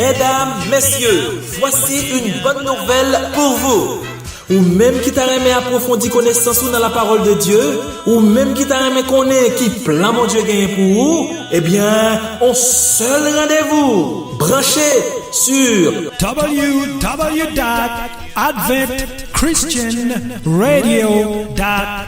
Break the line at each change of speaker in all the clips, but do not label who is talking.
Mesdames, messieurs, voici une bonne nouvelle pour vous. Ou même qui t'a aimé approfondir connaissance dans la parole de Dieu, ou même qui t'a aimé connaître qui plan mon Dieu gagne pour vous, eh bien, on seul rendez-vous. Branchez sur
www.adventchristianradio.com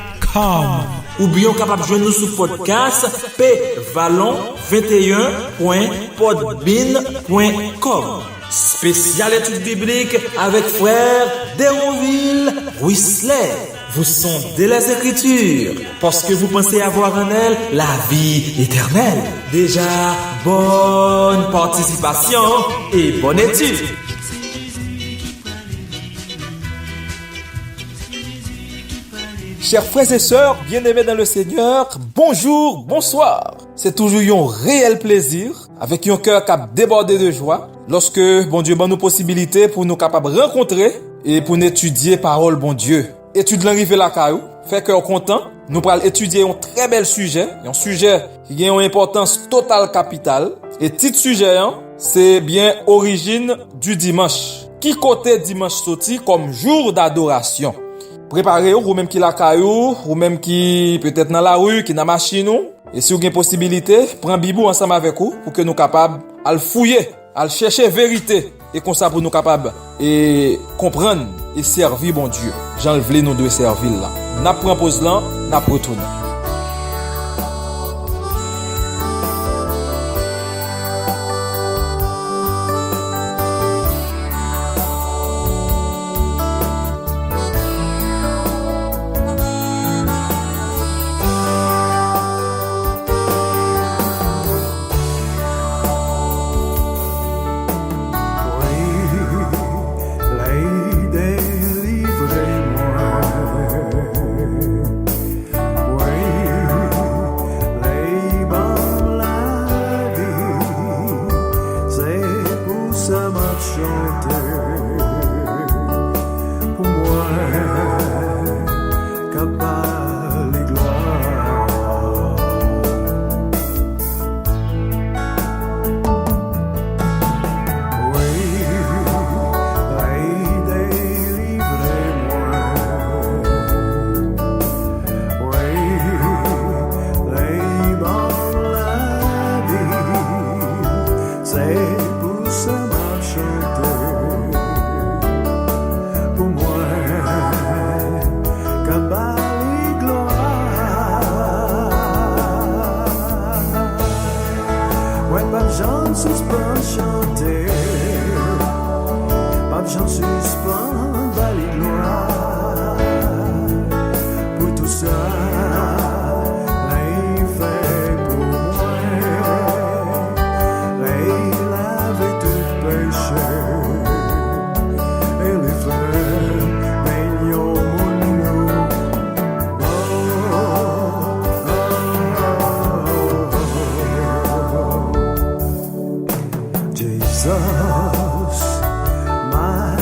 ou bien capable de joindre nous sur podcast pvallon21.podbean.com. Spécial étude biblique avec frère Déronville Whistler. Vous sondez les Écritures parce que vous pensez avoir en elles la vie éternelle. Déjà, bonne participation et bonne étude. Chers frères et sœurs, bien-aimés dans le Seigneur, bonjour, bonsoir. C'est toujours un réel plaisir, avec un cœur qui a débordé de joie, lorsque bon Dieu donne nous possibilité pour nous capables de rencontrer et pour nous étudier parole bon Dieu. Étude l'arrivée la caillou, fait cœur content. Nous allons étudier un très bel sujet, un sujet qui a une importance totale capitale. Et titre sujet, c'est bien origine du dimanche. Qui côté dimanche sorti comme jour d'adoration? Préparez-vous, ou même qui la caillou, ou même qui peut-être dans la rue, qui dans la machine. Et si vous avez une possibilité, prenez Bibou ensemble avec vous pour que nous capables à le fouiller, à le chercher vérité. Et comme ça pour nous capables et comprendre et servir bon Dieu. J'en voulais nous deux servir là. N'a pris pause là, n'a retourné.
Jesus, my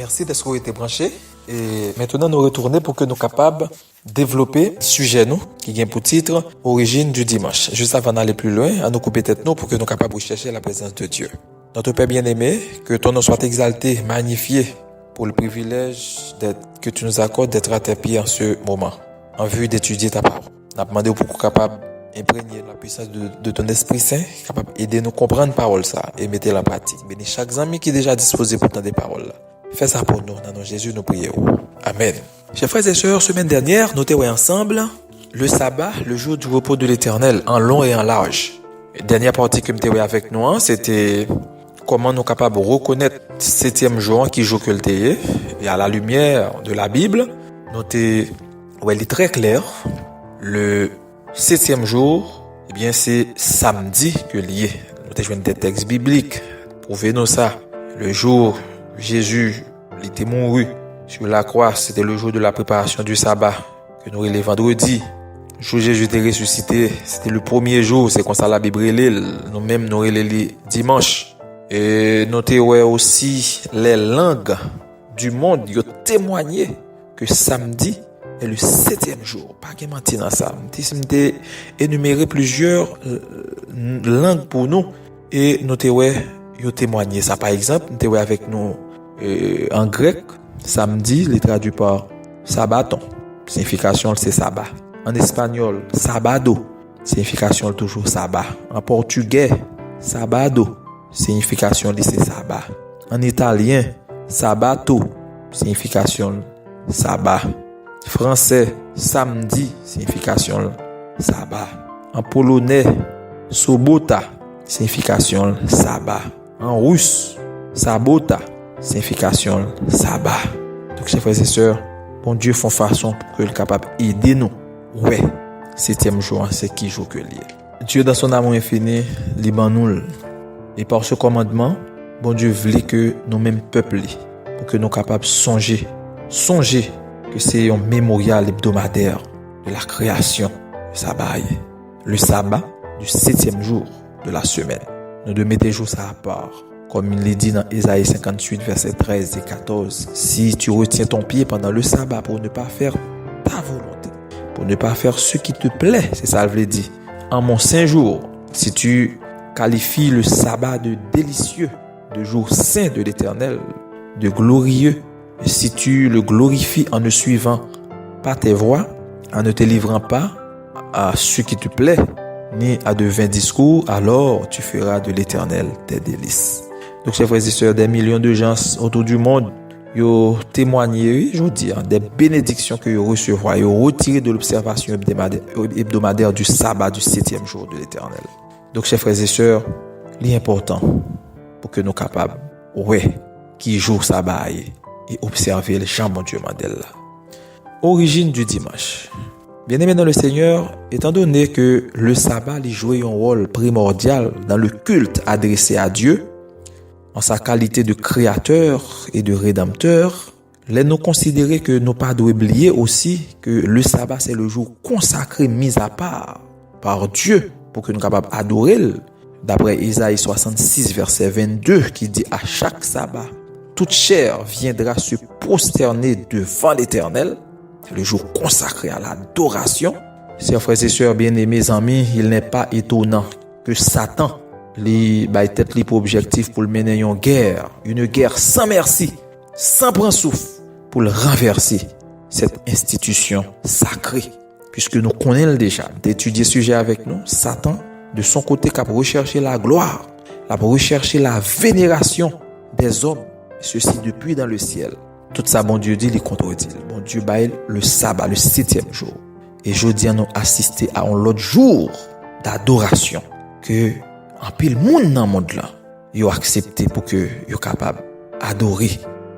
Merci d'être été branché. Et maintenant, nous retournons pour que nous capables de développer sujet nous, qui vient pour titre Origine du dimanche. Juste avant d'aller plus loin, à nous couper tête nous pour que nous capables de chercher la présence de Dieu. Notre Père bien-aimé, que ton nom soit exalté, magnifié pour le privilège que tu nous accordes d'être à tes pieds en ce moment, en vue d'étudier ta parole. Nous avons demandé pour qu'on capable imprégner la puissance de ton Esprit Saint, capable d'aider nous comprendre la parole ça et mettre la pratique. Bénis chaque ami qui est déjà disposé pour entendre des paroles là. Fais ça pour nous, dans notre Jésus, nous prions. Amen. Chers frères et sœurs, semaine dernière, nous étions ensemble le sabbat, le jour du repos de l'Éternel, en long et en large. La dernière partie que nous étions avec nous, c'était comment nous sommes capables de reconnaître le 7e jour qui joue que le théâtre. Et à la lumière de la Bible, nous étions, il est très clair, le 7e jour, eh bien, c'est samedi que lié. Nous avons joué des textes bibliques. Prouvez-nous ça. Le jour Jésus, il était mouru sur la croix, c'était le jour de la préparation du sabbat, que nous relevons vendredi. Le jour Jésus était ressuscité, c'était le premier jour, c'est comme ça la Bible relève. Nous-mêmes, nous relève dimanche. Et notez aussi les langues du monde, ils ont témoigné que samedi est le 7e jour. Pas de mentir dans ça. Nous énuméré plusieurs langues pour nous et notez ils ont témoigné ça. Par exemple, nous étions avec nous en grec, samedi, il est traduit par sabbaton. Signification, c'est sabbat. En espagnol, sabado. Signification, toujours sabbat. En portugais, sabado. Signification, c'est sabbat. En italien, sabato. Signification, sabbat. Français, samedi. Signification, sabbat. En polonais, sobota. Signification, sabbat. En russe, sabota. Signification, sabbat. Donc, chers frères et sœurs, bon Dieu font façon pour que le capable aider nous. Ouais, 7e jour, c'est qui joue que lié. Dieu, dans son amour infini, liban nous. Et par ce commandement, bon Dieu voulait que nous-mêmes peuple, pour que nous capables de songer que c'est un mémorial hebdomadaire de la création du sabbat. Le sabbat du 7e jour de la semaine. Nous devons mettre jour ça à part. Comme il est dit dans Ésaïe 58, versets 13 et 14. Si tu retiens ton pied pendant le sabbat pour ne pas faire ta volonté, pour ne pas faire ce qui te plaît, c'est ça le dit. En mon saint jour, si tu qualifies le sabbat de délicieux, de jour saint de l'Éternel, de glorieux, et si tu le glorifies en ne suivant pas tes voies, en ne te livrant pas à ce qui te plaît, ni à de vains discours, alors tu feras de l'Éternel tes délices. Donc, chers frères et sœurs, des millions de gens autour du monde, ils ont témoigné, je veux dire, des bénédictions que ils recevront, ils ont retiré de l'observation hebdomadaire du sabbat du 7e jour de l'Éternel. Donc, chers frères et sœurs, l'important pour que nous capables, qui joue sabbat et observer le champ, mon Dieu, Mandela. Origine du dimanche. Bien-aimés dans le Seigneur, étant donné que le sabbat y jouait un rôle primordial dans le culte adressé à Dieu, en sa qualité de créateur et de rédempteur, nous considérer que nous pas devons oublier aussi que le sabbat c'est le jour consacré, mis à part par Dieu pour que nous soyons capables d'adorer. D'après Ésaïe 66, verset 22, qui dit à chaque sabbat, toute chair viendra se prosterner devant l'Éternel. C'est le jour consacré à l'adoration. Chers frères et sœurs, bien-aimés amis, il n'est pas étonnant que Satan tête pour objectif pour mener une guerre sans merci, sans prendre souffle, pour le renverser, cette institution sacrée. Puisque nous connaissons déjà, d'étudier ce sujet avec nous, Satan, de son côté, qui a recherché la gloire, a recherché la vénération des hommes, ceci depuis dans le ciel. Tout ça, bon Dieu dit, il contredit. Bon Dieu baille le sabbat, le 7e jour. Et jeudi, nous assisté à un autre jour d'adoration que en pile monde dans le monde là, ils ont accepté pour que ils capable adorer.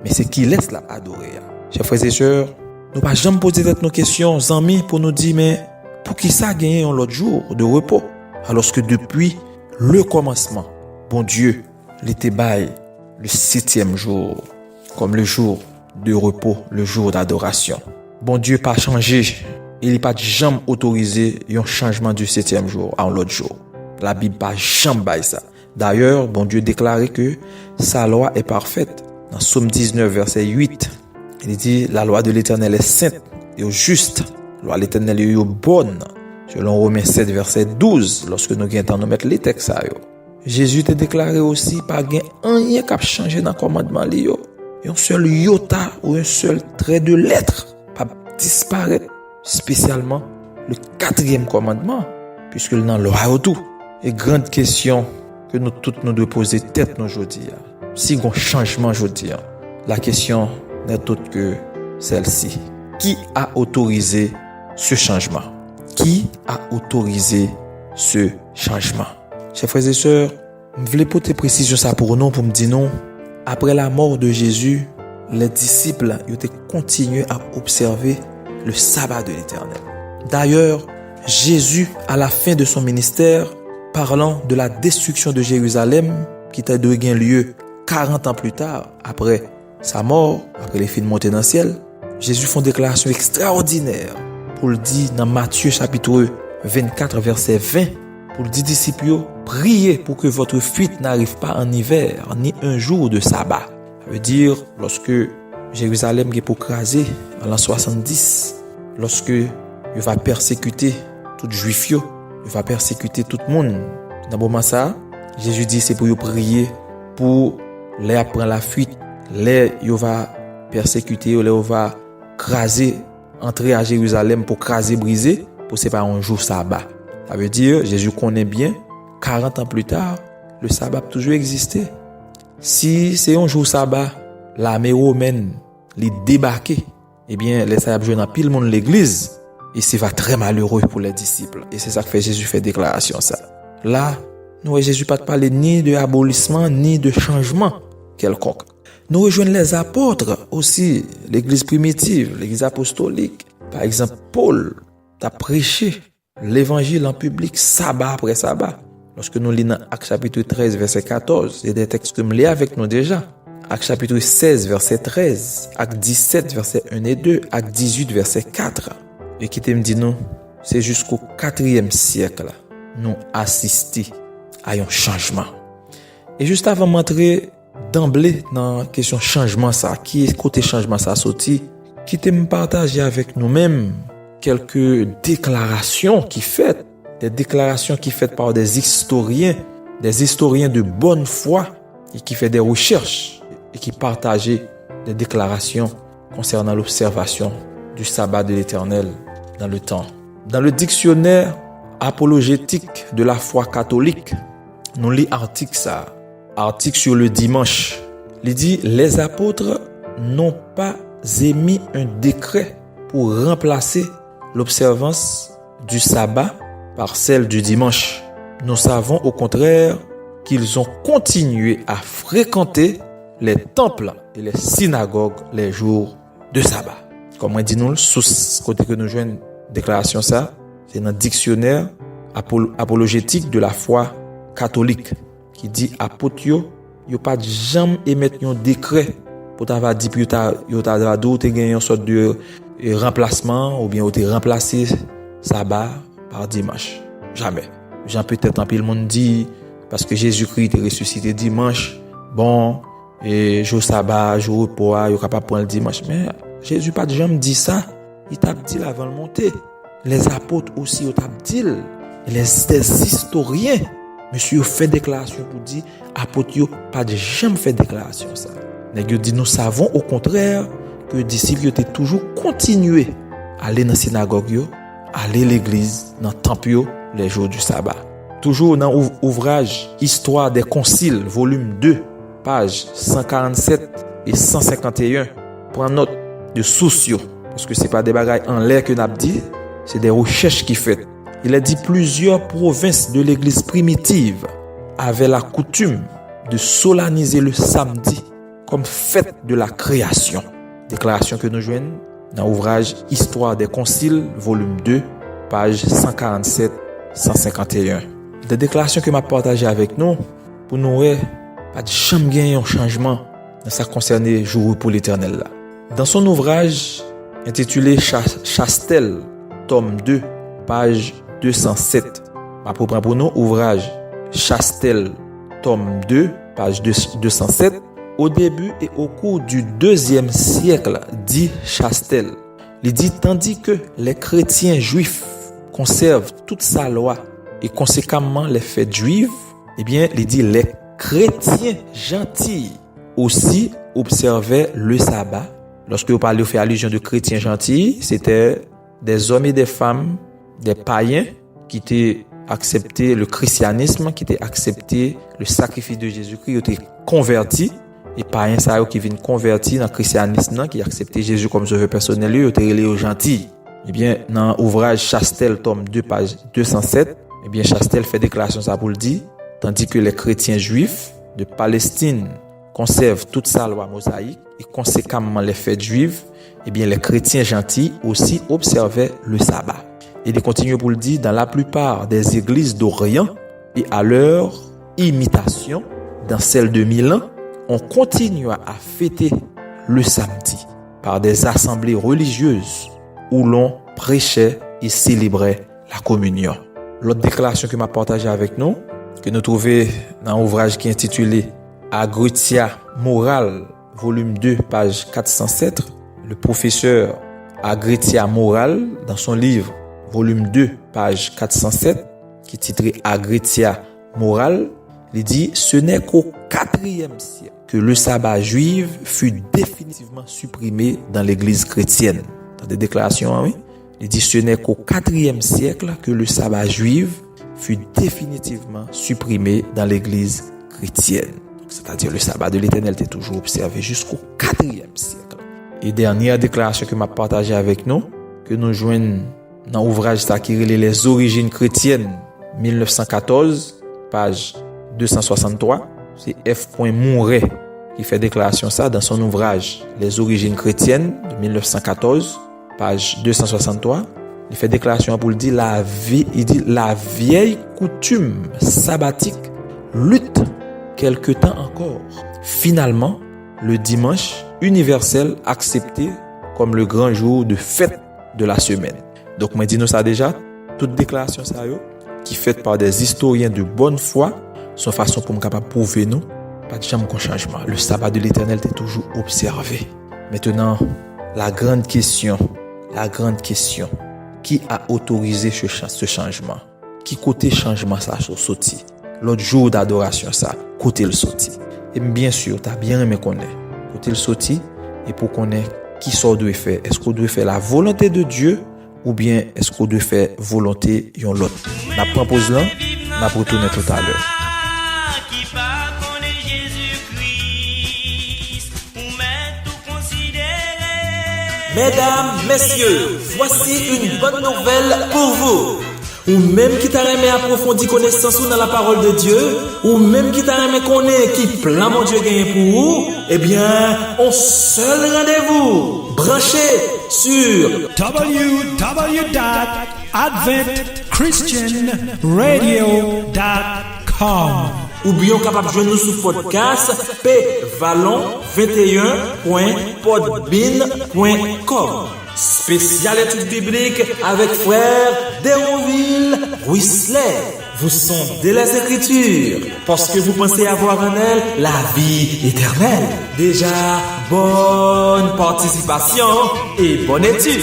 Mais c'est qui laisse la adorer. Chers frères et sœurs, nous pas jamais poser nos questions, amis, pour nous dire, mais pour qui ça gagner un autre jour de repos? Alors que depuis le commencement, bon Dieu, l'été baille le 7e jour, comme le jour de repos, le jour d'adoration. Bon Dieu pas changé, il n'est pas jamais autorisé un changement du 7e jour à un autre jour. La Bible pas jamais baille ça. D'ailleurs, bon Dieu déclarait que sa loi est parfaite Dans Psaume 19, verset 8, il dit, la loi de l'Éternel est sainte et juste. La loi de l'Éternel est bonne. Selon Romains 7, verset 12, lorsque nous avons temps de mettre les textes à yo. Jésus t'a déclaré aussi, pas rien qui a changé dans le commandement li yo. Un seul iota ou un seul trait de lettre pas disparaître, spécialement le 4e commandement, puisque le dans loi tout. Et grande question que nous toutes nous devons poser tête nous aujourd'hui. Si on changement aujourd'hui, la question n'est autre que celle-ci. Qui a autorisé ce changement? Qui a autorisé ce changement? Chers frères et sœurs, je voulais porter précision ça pour nous, pour me dire non. Après la mort de Jésus, les disciples ont continué à observer le sabbat de l'Éternel. D'ailleurs, Jésus, à la fin de son ministère, parlant de la destruction de Jérusalem, qui t'a donné lieu 40 ans plus tard, après sa mort, après les films montés dans le ciel, Jésus fait une déclaration extraordinaire pour le dire dans Matthieu chapitre 24, verset 20, pour le dire disciples, priez pour que votre fuite n'arrive pas en hiver, ni un jour de sabbat. Ça veut dire, lorsque Jérusalem est pour craser, en l'an 70, lorsque il va persécuter tout juif, il va persécuter tout le monde. Dans le moment ça, Jésus dit c'est pour prier pour les apprendre la fuite, les il va persécuter, les va craser, entrer à Jérusalem pour craser, briser, pour c'est pas un jour sabbat. Ça veut dire, Jésus connaît bien, 40 ans plus tard, le sabbat a toujours existé. Si c'est un jour sabbat, l'armée romaine les débarquer, eh bien, les sabbats jouent dans pile monde l'église, et c'est va très malheureux pour les disciples. Et c'est ça que fait Jésus fait déclaration ça. Là, nous, Jésus pas parler ni de abolissement, ni de changement quelconque. Nous rejoignons les apôtres aussi, l'église primitive, l'église apostolique. Par exemple, Paul a prêché l'évangile en public, sabbat après sabbat. Lorsque nous lisons Actes chapitre 13, verset 14, il y a des textes que nous lisons avec nous déjà. Actes chapitre 16, verset 13, Actes 17, verset 1 et 2, Actes 18, verset 4. Et qui me dit nous, c'est jusqu'au 4e siècle, nous assistons à un changement. Et juste avant d'entrer d'emblée dans la question changement ça, qui est côté changement ça sorti, qui me partager avec nous-mêmes quelques déclarations qui faites, des déclarations qui faites par des historiens de bonne foi et qui fait des recherches et qui partagent des déclarations concernant l'observation du sabbat de l'Éternel dans le temps. Dans le dictionnaire apologétique de la foi catholique, nous lisons article sur le dimanche. Il dit, les apôtres n'ont pas émis un décret pour remplacer l'observance du sabbat par celle du dimanche. Nous savons au contraire qu'ils ont continué à fréquenter les temples et les synagogues les jours de sabbat. Comme on dit nous, sous côté que nous jouons une déclaration ça, c'est dans le dictionnaire apologétique de la foi catholique qui dit apôtre yo pas jamais émettre un décret pour t'avoir dit puis yo t'a gagné une sorte de remplacement ou bien ou t'es remplacé sabbat par dimanche. Jamais. Jean peut-être en pile monde dit parce que Jésus-Christ est ressuscité dimanche. Bon, et jour sabbat, jour repos, yo capable prendre le dimanche, mais Jésus pas jamais dit ça. Il t'a dit avant de monter. Les apôtres aussi ont dit, des historiens, monsieur fait déclaration pour dire, apôtres pas jamais fait déclaration ça. Nèg dit nous savons au contraire que les disciples étaient toujours continué à aller dans la synagogue, aller à l'église, dans le temple les jours du sabbat. Toujours dans l'ouvrage Histoire des conciles, volume 2, pages 147 et 151, prends note de sources, parce que c'est pas des bagailles en l'air que n'a dit, c'est des recherches qui fait. Il a dit plusieurs provinces de l'église primitive avaient la coutume de solenniser le samedi comme fête de la création. Déclaration que nous joignons dans l'ouvrage Histoire des conciles, volume 2, page 147-151. Des déclarations que m'a partagées avec nous pour nous pas de jamais gagner un changement dans ça concerne jour pour l'Éternel là. Dans son ouvrage intitulé Chastel, tome 2, page 207. Ma propre pour nous ouvrage Chastel, tome 2, page 207. au début et au cours du 2e siècle, dit Chastel. Il dit, tandis que les chrétiens juifs conservent toute sa loi et conséquemment les fêtes juives, eh bien, il dit, les chrétiens gentils aussi observaient le sabbat. Lorsque vous parlez, vous faites allusion de chrétiens gentils, c'était des hommes et des femmes, des païens qui étaient accepté le christianisme, qui était accepté le sacrifice de Jésus-Christ, qui était converti, et païens ça qui viennent convertir dans le christianisme, qui accepté Jésus comme sauveur personnel, ils étaient relés aux gentils. Eh bien, dans l'ouvrage Chastel, tome 2, page 207, eh bien, Chastel fait déclaration ça pour le dire, tandis que les chrétiens juifs de Palestine conservent toute sa loi mosaïque et conséquemment les fêtes juives, eh bien, les chrétiens gentils aussi observaient le sabbat. Et il continue pour le dire, dans la plupart des églises d'Orient et à leur imitation, dans celle de Milan, on continua à fêter le samedi par des assemblées religieuses où l'on prêchait et célébrait la communion. L'autre déclaration que m'a partagée avec nous, que nous trouvons dans un ouvrage qui est intitulé Agritia Morale, volume 2, page 407, le professeur Agritia Morale, dans son livre volume 2, page 407, qui est titré Agritia Morale, il dit, ce n'est qu'au 4e siècle que le sabbat juif fut définitivement supprimé dans l'église chrétienne. Dans des déclarations, oui. Il dit, ce n'est qu'au 4e siècle que le sabbat juif fut définitivement supprimé dans l'église chrétienne. C'est-à-dire, le sabbat de l'Éternel était toujours observé jusqu'au 4e siècle. Et dernière déclaration que m'a partagée avec nous, que nous joignons dans l'ouvrage qui relève les origines chrétiennes, 1914, page 263, c'est F. Mouret qui fait déclaration ça dans son ouvrage Les origines chrétiennes de 1914, page 263. Il fait déclaration pour le dire il dit la vieille coutume sabbatique lutte quelque temps encore. Finalement, le dimanche universel accepté comme le grand jour de fête de la semaine. Donc, moi, dis-nous ça déjà, toute déclaration ça qui est faite par des historiens de bonne foi, sont façon pour me capable prouver nous, pas de jamais qu'un changement. Le sabbat de l'Éternel est toujours observé. Maintenant, la grande question, qui a autorisé ce changement? Qui côté changement ça sorti? L'autre jour d'adoration ça, côté le sorti. Et bien sûr, tu as bien aimé connaître côté le sorti et pour connaître qui sort doit faire. Est-ce qu'on doit faire la volonté de Dieu ou bien est-ce qu'on doit faire volonté yon l'autre? La propose là, on va retourner tout à l'heure.
Mesdames, messieurs, voici une bonne nouvelle pour vous. Ou même qui t'a aimé approfondir connaissance dans la parole de Dieu, ou même qui t'a aimé connaître qui plan mon Dieu gagne pour vous, eh bien, on seul rendez-vous branché sur
www.adventchristianradio.com
ou bien capable de joindre nous sur podcast pvallon21.podbean.com. Spécial étude biblique avec frère Déronville Whistler. Vous sondez les Écritures parce que vous pensez avoir en elles la vie éternelle. Déjà, bonne participation et bonne étude.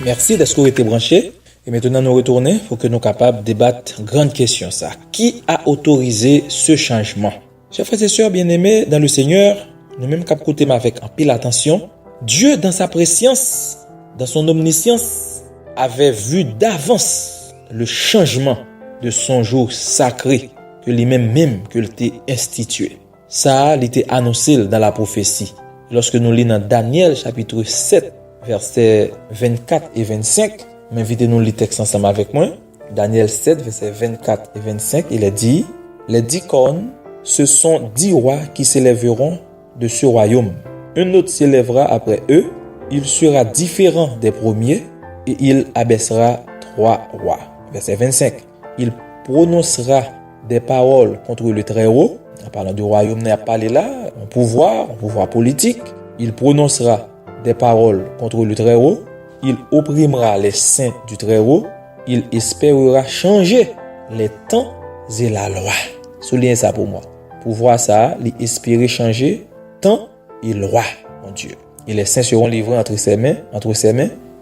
Merci d'être été branché. Et maintenant, nous retournons pour que nous soyons capables de débattre grande question ça. Qui a autorisé ce changement? Chers frères et sœurs bien-aimés dans le Seigneur, nous-mêmes cap côté avec en pile attention, Dieu dans sa préscience, dans son omniscience, avait vu d'avance le changement de son jour sacré que lui-même que l'était institué. Ça, il était annoncé dans la prophétie. Lorsque nous lisons dans Daniel chapitre 7, versets 24 et 25, m'invitez-nous le texte ensemble avec moi. Daniel 7, versets 24 et 25, il est dit, les 10 cornes, ce sont 10 rois qui s'élèveront de ce royaume. Un autre s'élèvera après eux, il sera différent des premiers et il abaissera 3 rois. Verset 25. Il prononcera des paroles contre le Très-Haut. En parlant du royaume, on a parlé là, un pouvoir politique. Il prononcera des paroles contre le Très-Haut. Il opprimera les saints du Très-Haut
il espérera changer les temps et la loi. Soulignez ça pour moi. Pour voir ça, il espérer changer temps et loi, mon Dieu. Et les saints seront livrés entre ses mains,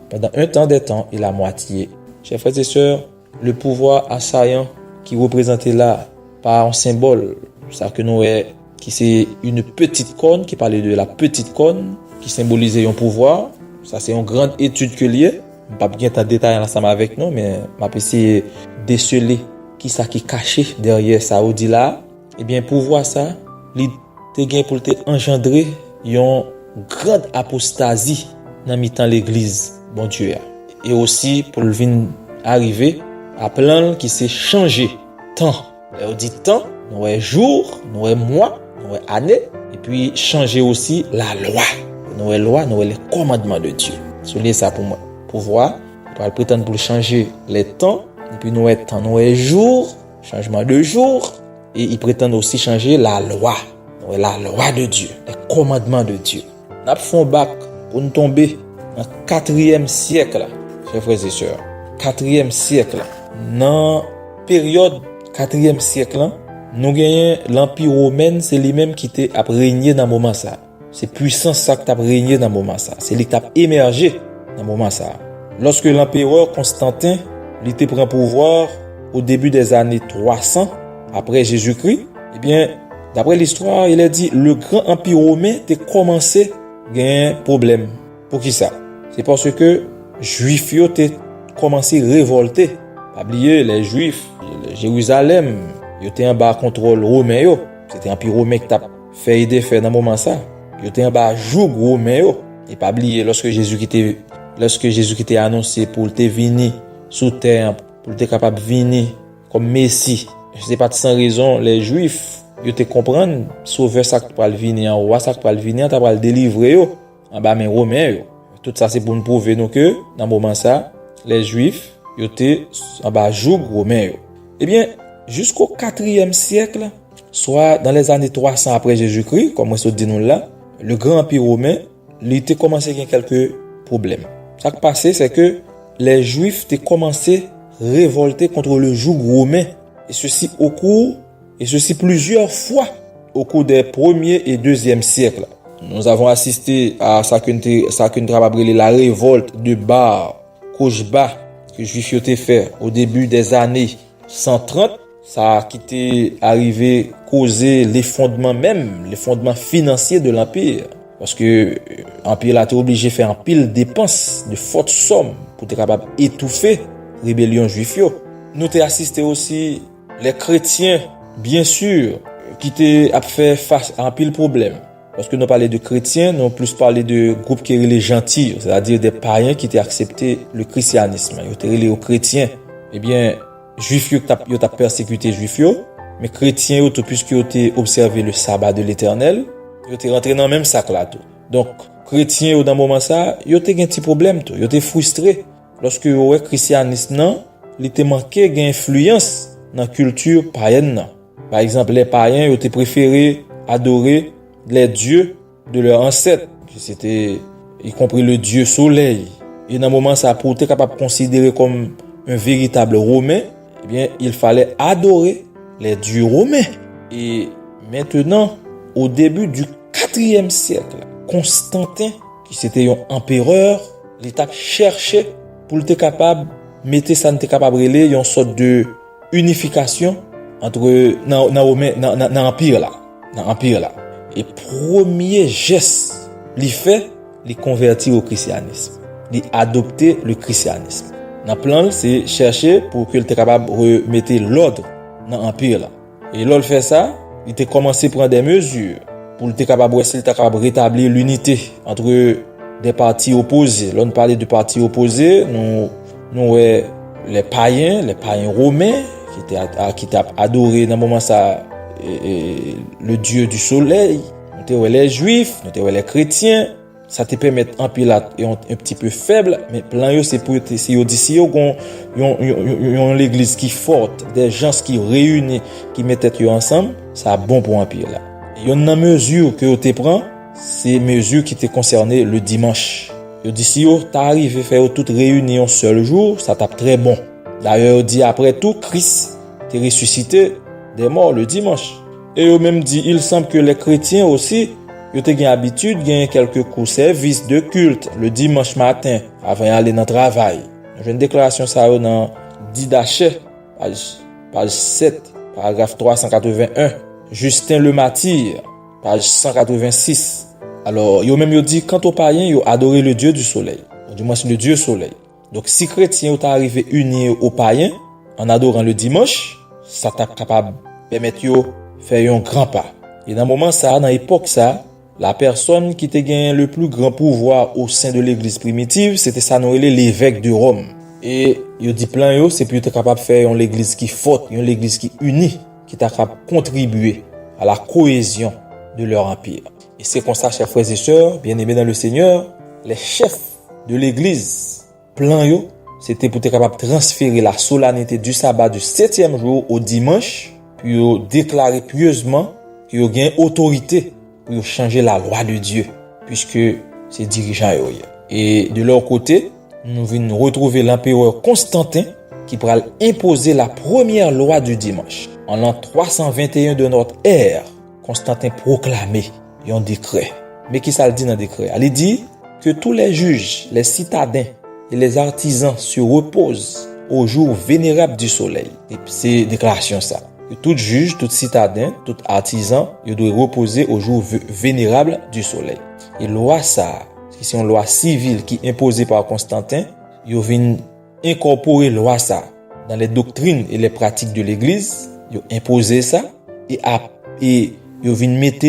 pendant un temps des temps et la moitié. Chers frères et sœurs, le pouvoir assaillant qui représentait là par un symbole, ça que nous est, qui c'est une petite corne, qui parlait de la petite corne, qui symbolisait un pouvoir. Ça c'est une grande étude que lié. Je ne vais pas bien en détail ensemble avec nous, mais je vais essayer de déceler qui ça qui caché derrière ça ou dit là. Eh bien, pouvoir ça, il te gain pour te engendrer une grande apostasie dans mi-temps l'église, bon Dieu. Et aussi pour le venir arriver à plan qui s'est changé temps. Et on dit temps, nous est jour, nous est mois, nous est année, et puis changer aussi la loi. Nous est loi, nous est les commandements de Dieu. Soulignez ça pour moi. Pouvoir, on va prétendre pour changer les temps, et puis nous est temps, nous est jour, changement de jour, et ils prétendent aussi changer la loi. Nous est la loi de Dieu, les commandements de Dieu. Nous avons fait un bac pour nous tomber dans le 4e siècle, chers frères et sœurs. 4e siècle. Dans la période 4e siècle, nous gagnons l'Empire romain, c'est lui-même qui a régné dans le moment ça. C'est puissance ça qui a régné dans le moment ça. C'est lui qui a émergé dans le moment ça. Lorsque l'empereur Constantin, il prend pouvoir au début des années 300 après Jésus-Christ, eh bien, d'après l'histoire, il a dit le grand empire romain a commencé à gagner un problème. Pour qui ça? C'est parce que Juifs ont commencé à révolter. Pas oublier les Juifs, Jérusalem, ils étaient en bas contrôle romain. C'était un empire romain qui a fait des faits dans le moment ça. Ils étaient en bas joug romain. Et pas oublier lorsque Jésus était annoncé pour te venir sous terre, pour te capable de venir comme Messie. Je sais pas sans raison les Juifs, ils te comprendre sauveur ça qui va venir en roi ça qui va venir, tu va le délivrer en bas mais romain. Tout ça c'est pour nous prouver nous que dans le moment ça, les Juifs ils étaient en bas joug romain. Eh bien, jusqu'au 4e siècle, soit dans les années 300 après Jésus-Christ, comme on se dit nous là, le grand empire romain, il était commencé à avoir quelques problèmes. Ce qui passé, c'est que les Juifs ont commencé à révolter contre le joug romain. Et ceci plusieurs fois au cours des 1er et 2e siècles. Nous avons assisté à ça qu'on appelle la révolte de Bar Kokhba que les Juifs ont fait au début des années 130. Ça a quitté arrivé causer l'effondrement financier de l'empire. Parce que l'empire a été obligé de faire un pile dépenses de fortes sommes pour être capable d'étouffer la rébellion juive. Nous avons assisté aussi les chrétiens, bien sûr, qui ont fait face à un pile problème. Parce que nous parlons de chrétiens, nous plus parlé de groupes qui étaient les gentils, c'est-à-dire des païens qui ont accepté le christianisme. Ils étaient les chrétiens. Eh bien, juifs, ils ont persécuté les juifs, mais chrétiens, puisqu'ils ont observé le sabbat de l'Éternel, ils étaient rentrés dans le même sac là. Donc, chrétiens, dans le moment ça, ils ont eu un petit problème, ils étaient frustrés. Lorsque le christianisme, il était manqué d'influence dans la culture païenne. Par exemple, les païens ont préféré adorer les dieux de leurs ancêtres, c'était y compris le dieu soleil. Et dans le moment ça, pour être capable de considérer comme un véritable romain, eh bien, il fallait adorer les dieux romains. Et maintenant, au début du 4e siècle, Constantin, qui c'était un empereur, l'État cherchait pour être capable mettre ça n'était capable de relayer une sorte de unification entre dans l'empire là. Et premier geste, il fait, il convertit au christianisme. Il adopter le christianisme. Dans le plan, c'est chercher pour qu'il soit capable de remettre l'ordre dans l'empire là. Et l'autre fait ça, il a commencé à prendre des mesures pour être capable de rétablir l'unité entre des partis opposés. Là, on parlait de partis opposés, nous les païens romains qui étaient adorés dans le moment ça le dieu du soleil, nous les juifs, nous les chrétiens. Ça te permet un pilote un petit peu faible, mais plan yo c'est pour si yo d'ici yo yon l'église qui forte, des gens qui réunis, qui mettent tête ensemble, ça bon pour un pile là. Et yon nan mesure que yo te prend, c'est mesure qui te concerné le dimanche. Yo d'ici yo t'a arrivé faire toute réunion seul jour, ça tape très bon. D'ailleurs, il dit après tout, Christ est ressuscité des morts le dimanche. Et il même dit, il semble que les chrétiens aussi, ils ont une habitude, gagnent quelques coups services de culte le dimanche matin avant d'aller dans le travail. J'ai une déclaration ça dans Didache, page 7, paragraphe 381. Justin le Martyr, page 186. Alors, ils même dit, quant aux païens, ils adoré le Dieu du soleil. Du moins, le Dieu soleil. Donc, si chrétiens sont arrivés unis aux païens, en adorant le dimanche, ça t'a capable de permettre de faire un grand pas. Et dans le moment ça, dans l'époque ça, la personne qui te gagne le plus grand pouvoir au sein de l'église primitive, c'était ça, l'évêque de Rome. Et il dit plein yo, c'est plutôt capable de faire une église qui forte, une église qui unie, qui t'a capable de contribuer à la cohésion de leur empire. Et c'est comme ça, chers frères et sœurs, bien-aimés dans le Seigneur, les chefs de l'église, plein yo, c'était pour être capable de transférer la solennité du sabbat du 7e jour au dimanche, puis déclarer pieusement qu'il y a une autorité pour changer la loi de Dieu, puisque c'est dirigeant. Et de leur côté, nous venons retrouver l'empereur Constantin qui pourra imposer la première loi du dimanche. En l'an 321 de notre ère, Constantin proclamait un décret. Mais qui ça le dit dans le décret? Il dit que tous les juges, les citadins et les artisans se reposent au jour vénérable du soleil. Et c'est déclaration ça. Que tout juge, tout citadin, tout artisan, il doit reposer au jour vénérable du soleil. Et loi ça, c'est une loi civile qui est imposée par Constantin, il vient incorporer loi ça dans les doctrines et les pratiques de l'église, il imposé ça et il vient mettre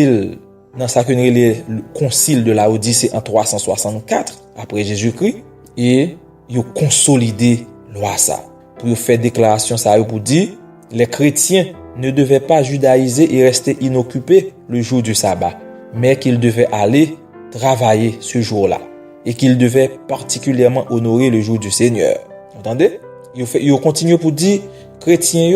dans ça que le concile de la Odyssée en 364 après Jésus-Christ et il consolidé loi ça pour faire déclaration ça pour dire les chrétiens ne devaient pas judaïser et rester inoccupés le jour du sabbat, mais qu'ils devaient aller travailler ce jour-là et qu'ils devaient particulièrement honorer le jour du Seigneur. Vous entendez? Il continue pour dire chrétiens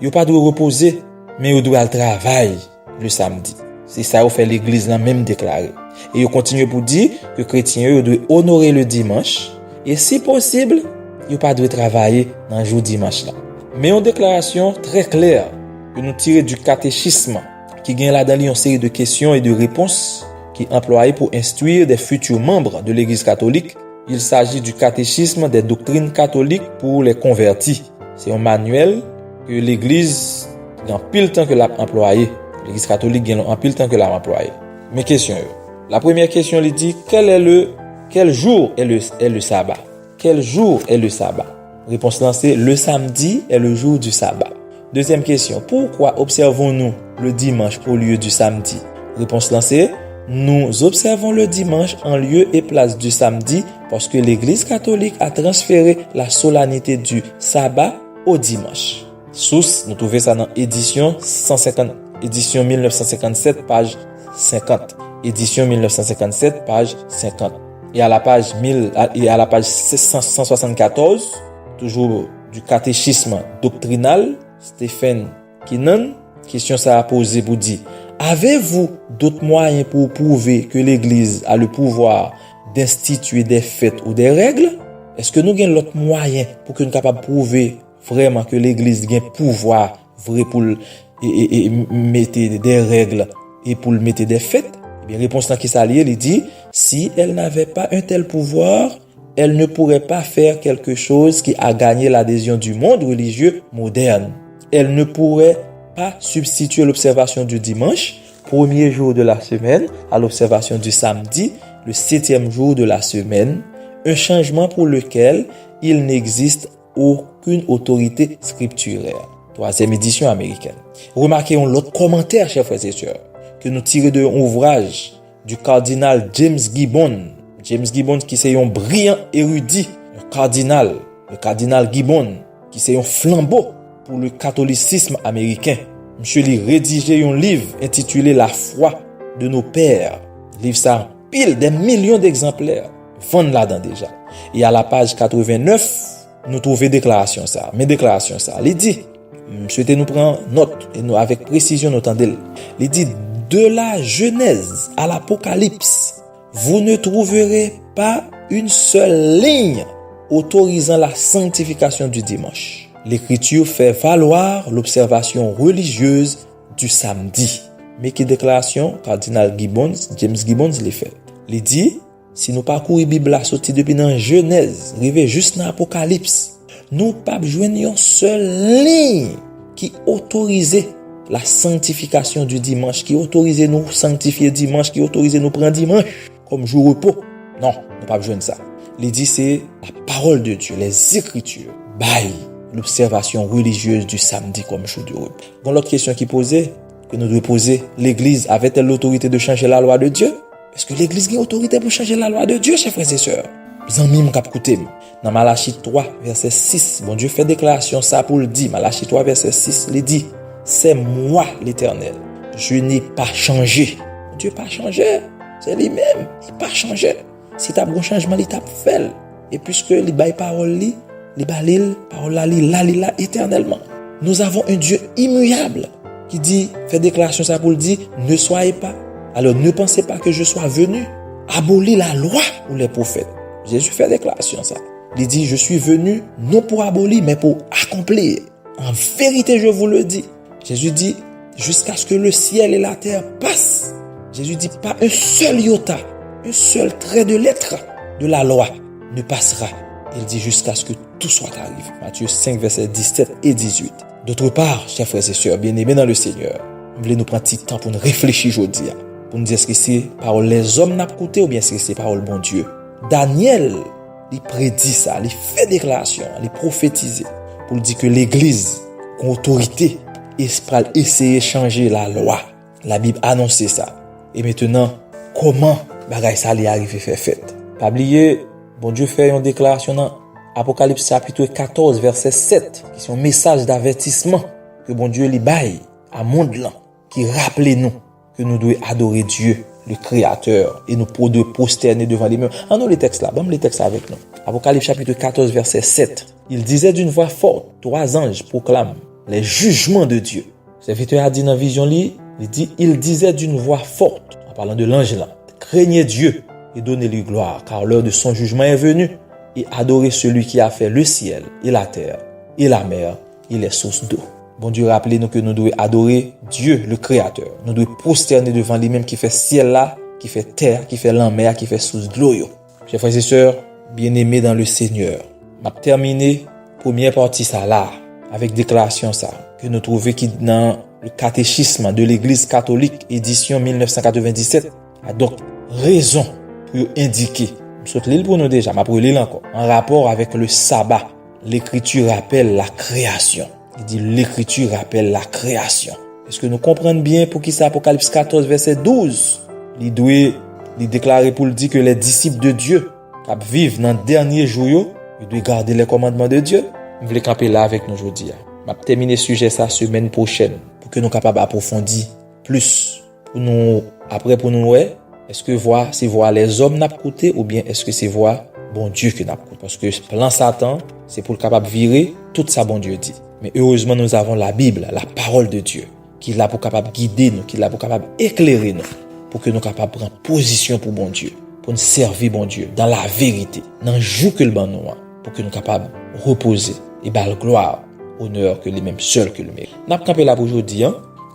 yo pas doit reposer mais yo doit travailler le samedi. C'est ça qu'on fait l'église là même déclaré. Et il continue pour dire que chrétiens yo doivent honorer le dimanche et si possible, yo pas doit travailler dans le jour dimanche là. Mais une déclaration très claire que nous tirons du catéchisme qui gagne là-dedans une série de questions et de réponses qui est employé pour instruire des futurs membres de l'église catholique. Il s'agit du catéchisme des doctrines catholiques pour les convertis. C'est un manuel que l'église a pile temps que l'a employé. L'église catholique a pile temps que l'a employé. Mes questions. La première question lui dit quel jour est le sabbat? Quel jour est le sabbat? Réponse lancée, le samedi est le jour du sabbat. Deuxième question, pourquoi observons-nous le dimanche au lieu du samedi? Réponse lancée, nous observons le dimanche en lieu et place du samedi parce que l'Église catholique a transféré la solennité du sabbat au dimanche. Source, nous trouvons ça dans édition 1957, page 50. Édition 1957, page 50. Et à la page 174, toujours du catéchisme doctrinal, Stephen Kinnan, question ça a posé pour dire, avez-vous d'autres moyens pour prouver que l'Église a le pouvoir d'instituer des fêtes ou des règles? Est-ce que nous avons l'autre moyen pour que nous soyons capables de prouver vraiment que l'Église a le pouvoir vrai pour mettre des règles et pour mettre des fêtes? Eh bien, réponse dans qui s'allie, il dit, si elle n'avait pas un tel pouvoir, elle ne pourrait pas faire quelque chose qui a gagné l'adhésion du monde religieux moderne. Elle ne pourrait pas substituer l'observation du dimanche, premier jour de la semaine, à l'observation du samedi, le 7e jour de la semaine, un changement pour lequel il n'existe aucune autorité scripturaire. Troisième édition américaine. Remarquez l'autre commentaire, chers frères et sœurs, que nous tirons de ouvrage du cardinal James Gibbon. James Gibbon qui c'est un brillant érudit, le cardinal Gibbon qui c'est un flambeau pour le catholicisme américain. Monsieur lui rédigé un livre intitulé La foi de nos pères. Livre ça pile des millions d'exemplaires. Vendent là-dedans déjà. Et à la page 89, nous trouvons déclaration ça. Mais déclaration ça. Il dit, souhaitez nous prendre note et nous avec précision nous entendez. Il dit de la Genèse à l'Apocalypse, vous ne trouverez pas une seule ligne autorisant la sanctification du dimanche. L'Écriture fait valoir l'observation religieuse du samedi. Mais qui déclaration, cardinal James Gibbons l'a fait. Il dit, si nous parcourons la Bible sorti depuis dans Genèse, arrivé juste dans Apocalypse, nous pas joindre une seule ligne qui autorisait la sanctification du dimanche, qui autorisait nous sanctifier dimanche, qui autorisait nous prendre dimanche comme jour repos. Non, nous pas joindre ça. Il dit c'est la parole de Dieu, les Écritures, by l'observation religieuse du samedi comme jour de repos. Bon, l'autre question qui posait, que nous devons poser, l'Église avait-elle l'autorité de changer la loi de Dieu? Est-ce que l'Église a l'autorité pour changer la loi de Dieu, chers frères et sœurs? Zanmim k'ap koute. Dans Malachie 3, verset 6, bon Dieu fait déclaration ça pour le dire. Malachie 3, verset 6, il dit, c'est moi l'Éternel. Je n'ai pas changé. Dieu n'a pas changé. C'est lui-même. Il n'a pas changé. Si tu as un changement, il t'a fait. Et puisque il baille parole, il baille parole là, éternellement. Nous avons un Dieu immuable qui dit, fait déclaration ça pour le dire, ne soyez pas. Alors ne pensez pas que je sois venu abolir la loi ou les prophètes. Jésus fait déclaration ça. Il dit, je suis venu non pour abolir, mais pour accomplir. En vérité, je vous le dis. Jésus dit, jusqu'à ce que le ciel et la terre passent. Jésus dit, pas un seul iota, un seul trait de lettre de la loi ne passera. Il dit, jusqu'à ce que tout soit arrivé. Matthieu 5, versets 17 et 18. D'autre part, chers frères et sœurs, bien-aimés dans le Seigneur, nous voulons nous prendre un petit temps pour nous réfléchir aujourd'hui. Pour nous dire est-ce que c'est parole les hommes n'a écouté ou bien est-ce que c'est parole bon Dieu. Daniel, il prédit ça, il fait déclaration, il prophétise pour dire que l'Église, con autorité, essayer de changer la loi. La Bible annonçait ça. Et maintenant, comment bagay ça li arrive faire fait? Pas oublier, bon Dieu fait une déclaration dans Apocalypse chapitre 14 verset 7, qui sont un message d'avertissement que bon Dieu li baille à monde là, qui rappelle nous que nous devons adorer Dieu, le Créateur, et nous devons prosterner devant lui-même. En nous les textes là, bon les textes avec nous. Apocalypse chapitre 14 verset 7. Il disait d'une voix forte, 3 anges proclament les jugements de Dieu. Le serviteur a dit dans la vision il disait d'une voix forte, en parlant de l'ange là, craignez Dieu et donnez-lui gloire, car l'heure de son jugement est venue, et adorez celui qui a fait le ciel et la terre et la mer et les sources d'eau. Bon Dieu, rappelez-nous que nous devons adorer Dieu, le Créateur. Nous devons prosterner devant lui-même qui fait ciel là, qui fait terre, qui fait la mer, qui fait source de l'eau. Chers frères et sœurs, bien-aimés dans le Seigneur, m'a terminé première partie ça là, avec déclaration ça, que nous trouvons qui dans le catéchisme de l'Église catholique, édition 1997, a donc raison pour indiquer, je saute l'île pour nous déjà, mais pour l'île encore, en rapport avec le sabbat, l'Écriture rappelle la création. Il dit l'Écriture rappelle la création. Est-ce que nous comprenons bien pour qui c'est Apocalypse 14 verset 12? Il doit déclarer pour le dire que les disciples de Dieu qui vivent dans le dernier jour, ils doivent garder les commandements de Dieu. Je voulais camper là avec nous aujourd'hui. Je vais terminer le sujet ça semaine prochaine pour que nous capables d'approfondir plus. Pour nous, après pour nous, est-ce que c'est voir les hommes n'a écouté ou bien est-ce que c'est voir bon Dieu qui n'a écouté? Parce que plan Satan, c'est pour le capable virer tout ça bon Dieu dit. Mais heureusement, nous avons la Bible, la parole de Dieu, qui est là pour capable guider nous, qui est là pour capable éclairer nous, pour que nous capables prendre position pour bon Dieu, pour nous servir bon Dieu, dans la vérité, dans le jour que le ban nous, pour que nous capables reposer et bal gloire, honneur que les mêmes seuls que le mérite. N'a pas campé là pour aujourd'hui,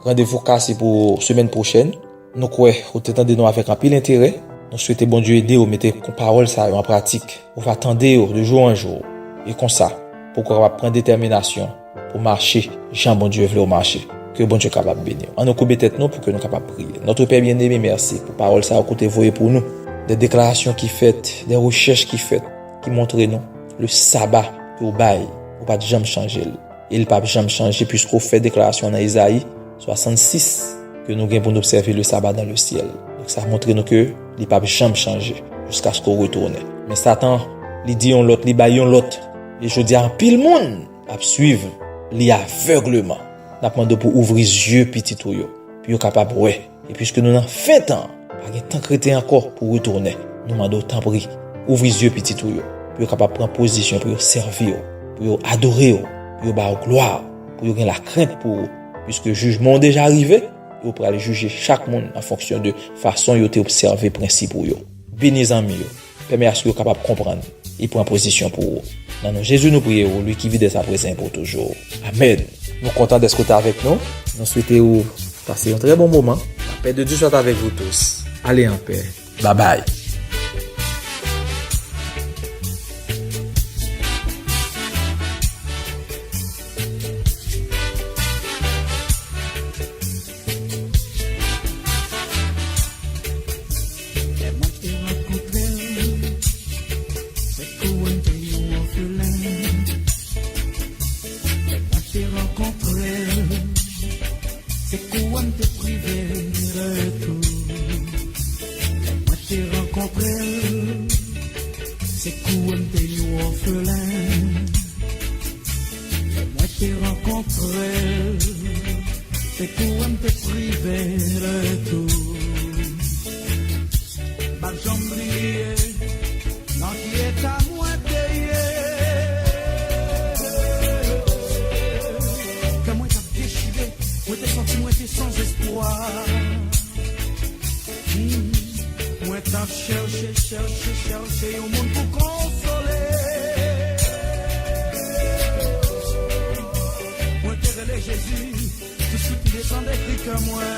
Rendez-vous cassé pour semaine prochaine. Nous croyons, au temps de nous avec un pile intérêt. Nous souhaitons bon Dieu aider ou mettre parole ça en pratique. On va attendre de jour en jour. Et comme ça, pour qu'on va prendre détermination pour marcher, Jean bon Dieu veut marcher. Que bon Dieu capable de bénir. On nous coupe tête nous pour que nous capables de prier. Notre Père bien-aimé, merci pour parole ça à côté voyez pour nous. Des déclarations qui faites, des recherches qui faites, qui montrent nous le sabbat que vous bail, ou pas jamais changer. Et le pas jamais changer puisqu'on fait déclaration dans Isaïe 66 que nous gagnons pour nous observer le sabbat dans le ciel. Donc ça montre nous que il pas jamais changer jusqu'à ce qu'on retourne. Mais Satan, il dit on l'autre, il baille on l'autre. Et je dis en pile monde à suivre li aveuglement. N'a demandé pour ouvrir les yeux petit tout yo, puis capable ouais. Et puisque nous n'en fait temps, pas de temps chrétien encore pour retourner. Nous demandons temps pris ouvrir les yeux petit tout yo, puis capable prendre position pour servir, pour adorer, pour ba gloire, pour gagner la crainte pour puisque jugement déjà arrivé, vous pourrez aller juger chaque monde en fonction de façon yo te observer principe yo. Bénis amis yo. Permet à ce que capable comprendre il prend position pour vous. Dans nous, Jésus nous prie, lui qui vit de sa présence pour toujours. Amen. Nous sommes contents d'être avec nous. Nous souhaitons vous passer un très bon moment. La paix de Dieu soit avec vous tous. Allez en paix. Bye bye.
C'est quoi t'es nous orphelin. Moi t'ai rencontré. C'est quoi t'es privé de tout. Ma jambe liée, non qui est à moi payé. Que moi t'as déchiré, moi t'es senti, moi t'es sans espoir. Moi t'as cherché au monde pour consoler. Moi t'ai relé Jésus, tout ce qui descend des cris que moi.